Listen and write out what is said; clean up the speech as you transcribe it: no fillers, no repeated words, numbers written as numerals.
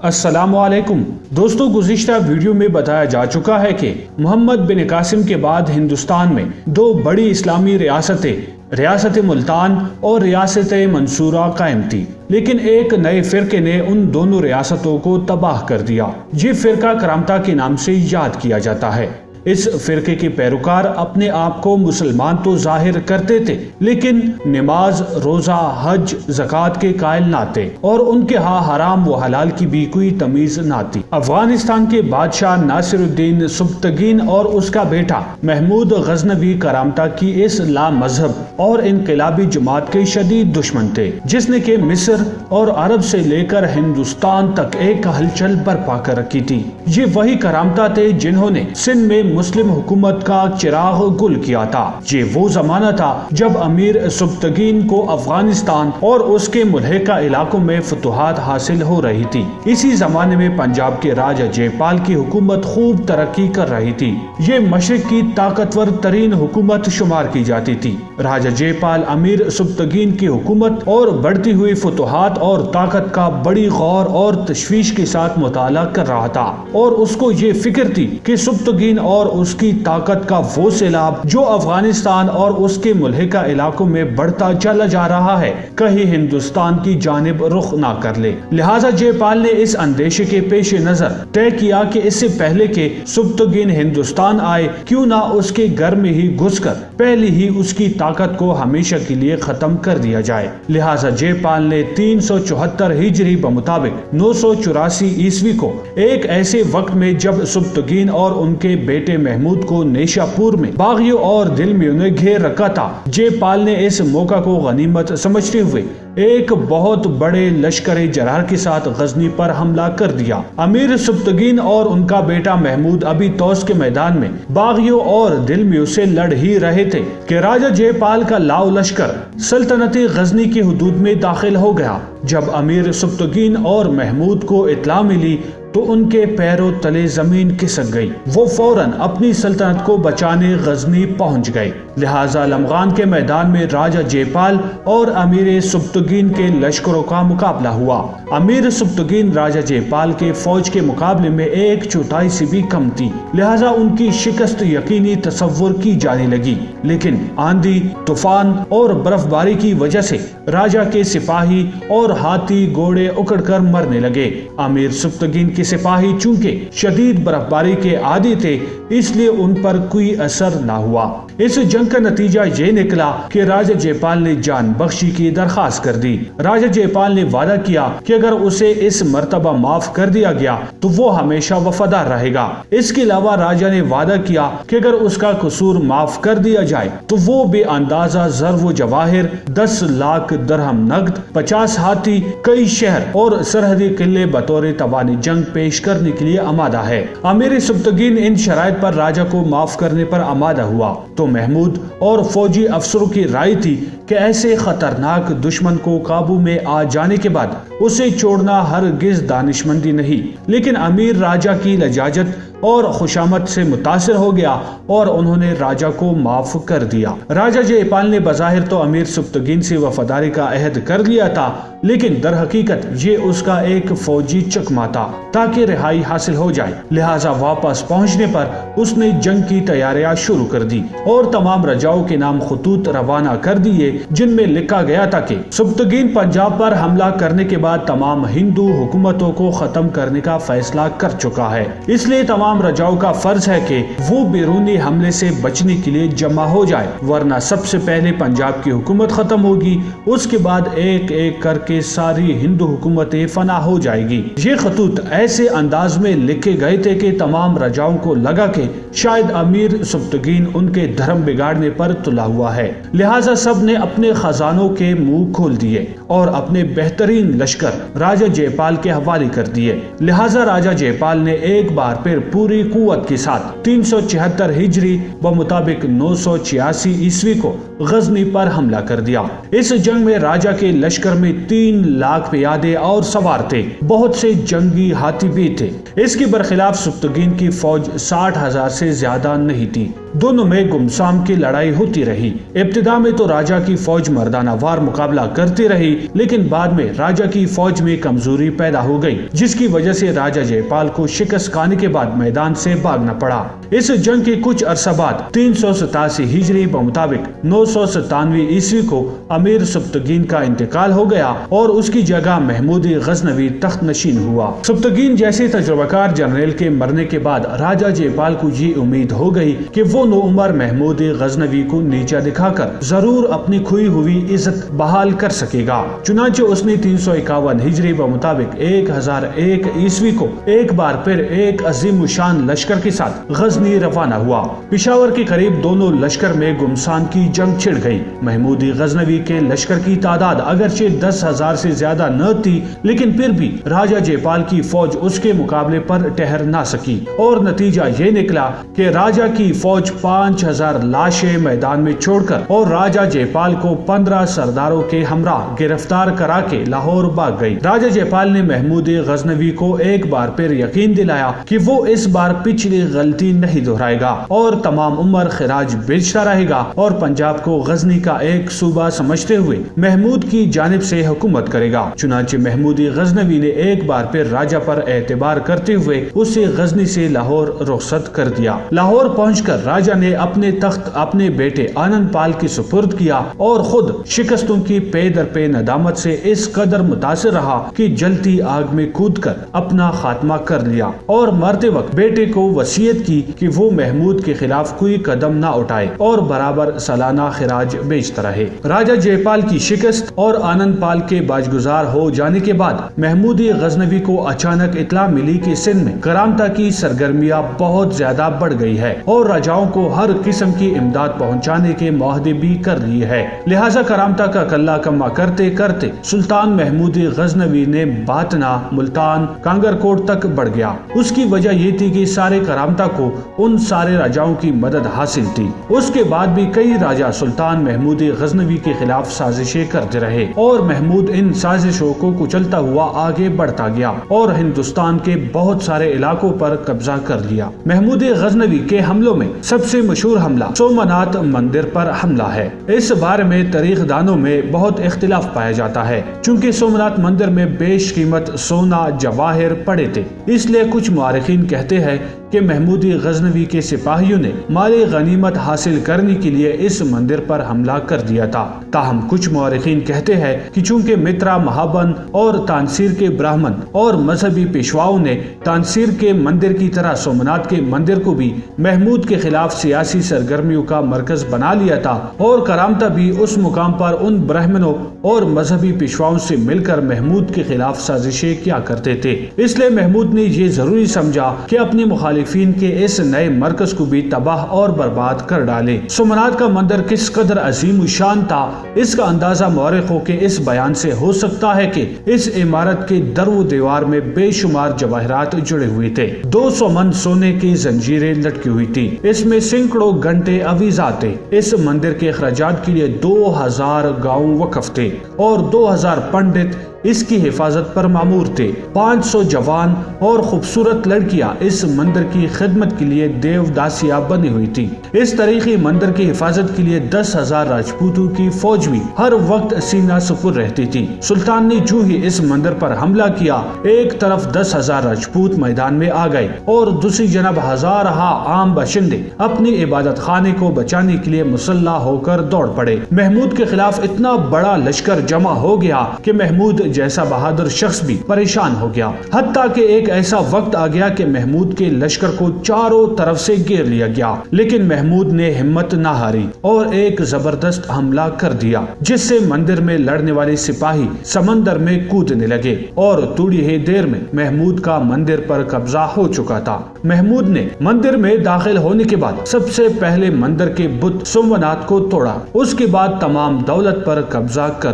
السلام علیکم دوستو، گزشتہ ویڈیو میں بتایا جا چکا ہے کہ محمد بن قاسم کے بعد ہندوستان میں دو بڑی اسلامی ریاستیں ریاست ملتان اور ریاست منصورہ قائم تھی، لیکن ایک نئے فرقے نے ان دونوں ریاستوں کو تباہ کر دیا۔ یہ فرقہ کرامتا کے نام سے یاد کیا جاتا ہے۔ اس فرقے کے پیروکار اپنے آپ کو مسلمان تو ظاہر کرتے تھے، لیکن نماز، روزہ، حج، زکوٰۃ کے قائل نہ تھے اور ان کے ہاں حرام و حلال کی بھی کوئی تمیز نہ تھی۔ افغانستان کے بادشاہ ناصر الدین سبکتگین اور اس کا بیٹا محمود غزنوی کرامتا کی اس لا مذہب اور انقلابی جماعت کے شدید دشمن تھے، جس نے کہ مصر اور عرب سے لے کر ہندوستان تک ایک ہلچل برپا کر رکھی تھی۔ یہ وہی کرامتا تھے جنہوں نے سندھ میں مسلم حکومت کا چراغ گل کیا تھا۔ یہ وہ زمانہ تھا جب امیر سبکتگین کو افغانستان اور اس کے ملحقہ علاقوں میں فتوحات حاصل ہو رہی تھی۔ اسی زمانے میں پنجاب کے راجہ جے پال کی حکومت خوب ترقی کر رہی تھی۔ یہ مشرق کی طاقتور ترین حکومت شمار کی جاتی تھی۔ راجہ جے پال امیر سبکتگین کی حکومت اور بڑھتی ہوئی فتوحات اور طاقت کا بڑی غور اور تشویش کے ساتھ مطالعہ کر رہا تھا، اور اس کو یہ فکر تھی کہ سبکتگین اور اس کی طاقت کا وہ سیلاب جو افغانستان اور اس کے ملحقہ علاقوں میں بڑھتا چلا جا رہا ہے، کہیں ہندوستان کی جانب رخ نہ کر لے۔ لہٰذا جے پال نے اس اندیشے کے پیش نظر طے کیا کہ اس سے پہلے کہ سبکتگین ہندوستان آئے، کیوں نہ اس کے گھر میں ہی گھس کر پہلی ہی اس کی طاقت کو ہمیشہ کے لیے ختم کر دیا جائے۔ لہٰذا جے پال نے 374 ہجری بمطابق 984 عیسوی کو ایک ایسے وقت میں جب سبکتگین اور ان کے بیٹے محمود کو نیشا پور میں باغیوں اور دلمیوں نے گھیر رکھا تھا، جے پال نے اس موقع کو غنیمت سمجھتے ہوئے ایک بہت بڑے لشکر جرار کے ساتھ غزنی پر حملہ کر دیا۔ امیر سبکتگین اور ان کا بیٹا محمود ابھی توس کے میدان میں باغیوں اور دلمیوں سے لڑ ہی رہے تھے کہ راجہ جے پال کا لاؤ لشکر سلطنتی غزنی کی حدود میں داخل ہو گیا۔ جب امیر سبکتگین اور محمود کو اطلاع ملی تو ان کے پیروں تلے زمین کھسک گئی۔ وہ فوراً اپنی سلطنت کو بچانے غزنی پہنچ گئے۔ لہٰذا لمغان کے میدان میں راجہ جے پال اور امیر سبکتگین کے لشکروں کا مقابلہ ہوا۔ امیر سبکتگین راجہ جے پال کے فوج کے مقابلے میں 1/4 سے بھی کم تھی، لہٰذا ان کی شکست یقینی تصور کی جانے لگی۔ لیکن آندھی، طوفان اور برف باری کی وجہ سے راجہ کے سپاہی اور ہاتھی گھوڑے اکڑ کر مرنے لگے۔ امیر سبکتگین کے سپاہی چونکہ شدید برف باری کے عادی تھے، اس لیے ان پر کوئی اثر نہ ہوا۔ اس جنگ کا نتیجہ یہ نکلا کہ راجہ جے پال نے جان بخشی کی درخواست کر دی۔ راجہ جے پال نے وعدہ کیا کہ اگر اسے اس مرتبہ معاف کر دیا گیا تو وہ ہمیشہ وفادار رہے گا۔ اس کے علاوہ راجہ نے وعدہ کیا کہ اگر اس کا قصور معاف کر دیا جائے تو وہ بے اندازہ زر و جواہر، 10 لاکھ درہم نقد، 50 ہاتھی، کئی شہر اور سرحدی قلعے بطور توان جنگ پیش کرنے کے لیے آمادہ ہے۔ امیر سبکتگین ان شرائط پر راجہ کو معاف کرنے پر آمادہ ہوا تو محمود اور فوجی افسروں کی رائے تھی کہ ایسے خطرناک دشمن کو قابو میں آ جانے کے بعد اسے چھوڑنا ہرگز دانشمندی نہیں۔ لیکن امیر راجہ کی لجاجت اور خوشامد سے متاثر ہو گیا اور انہوں نے راجہ کو معاف کر دیا۔ راجہ جے پال نے بظاہر تو امیر سبکتگین سے وفاداری کا عہد کر لیا تھا، لیکن در حقیقت یہ اس کا ایک فوجی چکمہ تھا تاکہ رہائی حاصل ہو جائے۔ لہٰذا واپس پہنچنے پر اس نے جنگ کی تیاریاں شروع کر دی اور تمام رجاؤں کے نام خطوط روانہ کر دیے، جن میں لکھا گیا تھا کہ سبکتگین پنجاب پر حملہ کرنے کے بعد تمام ہندو حکومتوں کو ختم کرنے کا فیصلہ کر چکا ہے، اس لیے تمام رجاؤں کا فرض ہے کہ وہ بیرونی حملے سے بچنے کے لیے جمع ہو جائے، ورنہ سب سے پہلے پنجاب کی حکومت ختم ہوگی، اس کے بعد ایک ایک کر کے ساری ہندو حکومتیں فنا ہو جائے گی۔ یہ خطوط ایسے انداز میں لکھے گئے تھے کہ تمام رجاؤں کو لگا کہ شاید امیر سبکتگین ان کے دھرم بگاڑنے پر تلا ہوا ہے، لہٰذا سب نے اپنے خزانوں کے منہ کھول دیے اور اپنے بہترین لشکر راجہ جے پال کے حوالے کر دیے۔ لہٰذا راجہ جے پال نے ایک بار پھر پوری قوت کے ساتھ 374 ہجری بمطابق 986 عیسوی کو غزنی پر حملہ کر دیا۔ اس جنگ میں راجا کے لشکر میں 3 لاکھ پیادے اور سوار تھے، بہت سے جنگی ہاتھی بھی تھے۔ اس کے برخلاف سبکتگین کی فوج 60,000 سے زیادہ نہیں تھی۔ دونوں میں گمسام کی لڑائی ہوتی رہی۔ ابتدا میں تو راجا کی فوج مردانہ وار مقابلہ کرتی رہی، لیکن بعد میں راجا کی فوج میں کمزوری پیدا ہو گئی، جس کی وجہ سے راجا جے پال کو شکست کھانے کے بعد میدان سے بھاگنا پڑا۔ اس جنگ کے کچھ عرصہ بعد 387 ہجری بمطابق 997 عیسوی کو امیر سبکتگین کا انتقال ہو گیا اور اس کی جگہ محمود غزنوی تخت نشین ہوا۔ سبکتگین جیسے تجربہ کار جنرل کے مرنے کے بعد راجا جے پال کو یہ امید ہو گئی کہ وہ نو عمر محمود غزنوی کو نیچا دکھا کر ضرور اپنی کھوئی ہوئی عزت بحال کر سکے گا۔ چنانچہ اس نے 351 ہجری بمطابق 1001 عیسوی کو ایک بار پھر ایک عظیم الشان لشکر کے ساتھ غزنی روانہ ہوا۔ پشاور کے قریب دونوں لشکر میں گمسان کی جنگ چھڑ گئی۔ محمود غزنوی کے لشکر کی تعداد اگرچہ 10,000 سے زیادہ نہ تھی، لیکن پھر بھی راجا جے پال کی فوج اس کے مقابلے پر ٹھہر نہ سکی، اور نتیجہ یہ نکلا کہ راجا کی فوج 5,000 لاشیں میدان میں چھوڑ کر اور راجا جے پال کو 15 سرداروں کے ہمراہ گرفتار کرا کے لاہور بھاگ گئی۔ راجا جے پال نے محمود غزنوی کو ایک بار پھر یقین دلایا کہ وہ اس بار پچھلی غلطی نہیں دہرائے گا اور تمام عمر خراج بیچتا رہے گا اور پنجاب کو غزنی کا ایک صوبہ سمجھتے ہوئے محمود کی جانب سے حکومت کرے گا۔ چنانچہ محمود غزنوی نے ایک بار پھر راجا پر اعتبار کرتے ہوئے اسے غزنی سے لاہور رخصت کر دیا۔ لاہور پہنچ کر راجا نے اپنے تخت اپنے بیٹے آنند پال کی سپرد کیا اور خود شکستوں کی پے در پے ندامت سے اس قدر متاثر رہا کہ جلتی آگ میں کود کر اپنا خاتمہ کر لیا، اور مرتے وقت بیٹے کو وصیت کی کہ وہ محمود کے خلاف کوئی قدم نہ اٹھائے اور برابر سالانہ خراج بیچتا رہے۔ راجا جے پال کی شکست اور آنند پال کے باجگزار ہو جانے کے بعد محمود غزنوی کو اچانک اطلاع ملی کہ سندھ میں کرامتا کی سرگرمیاں بہت زیادہ بڑھ گئی ہے اور راجاؤں کو ہر قسم کی امداد پہنچانے کے معاہدے بھی کر لیے ہے۔ لہٰذا کرامتا کا کلہ کما کرتے کرتے سلطان محمود غزنوی نے باتنا، ملتان، کانگر کوٹ تک بڑھ گیا۔ اس کی وجہ یہ تھی کہ سارے کرامتا کو ان سارے راجاؤں کی مدد حاصل تھی۔ اس کے بعد بھی کئی راجا سلطان محمود غزنوی کے خلاف سازشیں کرتے رہے اور محمود ان سازشوں کو کچلتا ہوا آگے بڑھتا گیا اور ہندوستان کے بہت سارے علاقوں پر قبضہ کر لیا۔ محمود غزنوی کے حملوں میں سب سے مشہور حملہ سومناتھ مندر پر حملہ ہے۔ اس بارے میں تاریخ دانوں میں بہت اختلاف پایا جاتا ہے، چونکہ سومناتھ مندر میں بیش قیمت سونا جواہر پڑے تھے، اس لیے کچھ مورخین کہتے ہیں کہ محمود غزنوی کے سپاہیوں نے مال غنیمت حاصل کرنے کے لیے اس مندر پر حملہ کر دیا تھا۔ تاہم کچھ مورخین کہتے ہیں کہ چونکہ مترا مہابن اور تانسیر کے برہمن اور مذہبی پیشواؤں نے تانسیر کے مندر کی طرح سومناتھ کے مندر کو بھی محمود کے خلاف سیاسی سرگرمیوں کا مرکز بنا لیا تھا، اور کرامتا بھی اس مقام پر ان برہمنوں اور مذہبی پیشواؤں سے مل کر محمود کے خلاف سازشیں کیا کرتے تھے۔ اس لیے محمود نے یہ ضروری سمجھا کہ اپنی مخالفین کے اس نئے مرکز کو بھی تباہ اور برباد کر ڈالے۔ سومناتھ کا مندر کس قدر عظیم الشان تھا، اس کا اندازہ مورخوں کے اس بیان سے ہو سکتا ہے کہ اس عمارت کے در و دیوار میں بے شمار جواہرات جڑے ہوئے تھے۔ 200 من سونے کی زنجیریں لٹکی ہوئی تھی، اس میں سینکڑوں گھنٹے آویزات تھے۔ اس مندر کے اخراجات کے لیے 2000 گاؤں وقف تھے اور 2000 پنڈت اس کی حفاظت پر مامور تھے۔ 500 جوان اور خوبصورت لڑکیاں اس مندر کی خدمت کے لیے دیو داسیاں بنی ہوئی تھی۔ اس تاریخی مندر کی حفاظت کے لیے 10,000 راجپوتوں کی فوج بھی ہر وقت سینہ سپر رہتی تھی۔ سلطان نے جو ہی اس مندر پر حملہ کیا، ایک طرف 10,000 راجپوت میدان میں آ گئے اور دوسری جانب ہزارہ عام باشندے اپنی عبادت خانے کو بچانے کے لیے مسلح ہو کر دوڑ پڑے۔ محمود کے خلاف اتنا بڑا لشکر جمع ہو گیا کہ محمود جیسا بہادر شخص بھی پریشان ہو گیا، حتیٰ کہ ایک ایسا وقت آ گیا کہ محمود کے لشکر کو چاروں طرف سے گھیر لیا گیا، لیکن محمود نے ہمت نہ ہاری اور ایک زبردست حملہ کر دیا، جس سے مندر میں لڑنے والے سپاہی سمندر میں کودنے لگے اور تھوڑی ہی دیر میں محمود کا مندر پر قبضہ ہو چکا تھا۔ محمود نے مندر میں داخل ہونے کے بعد سب سے پہلے مندر کے بت سومناتھ کو توڑا، اس کے بعد تمام دولت پر قبضہ کر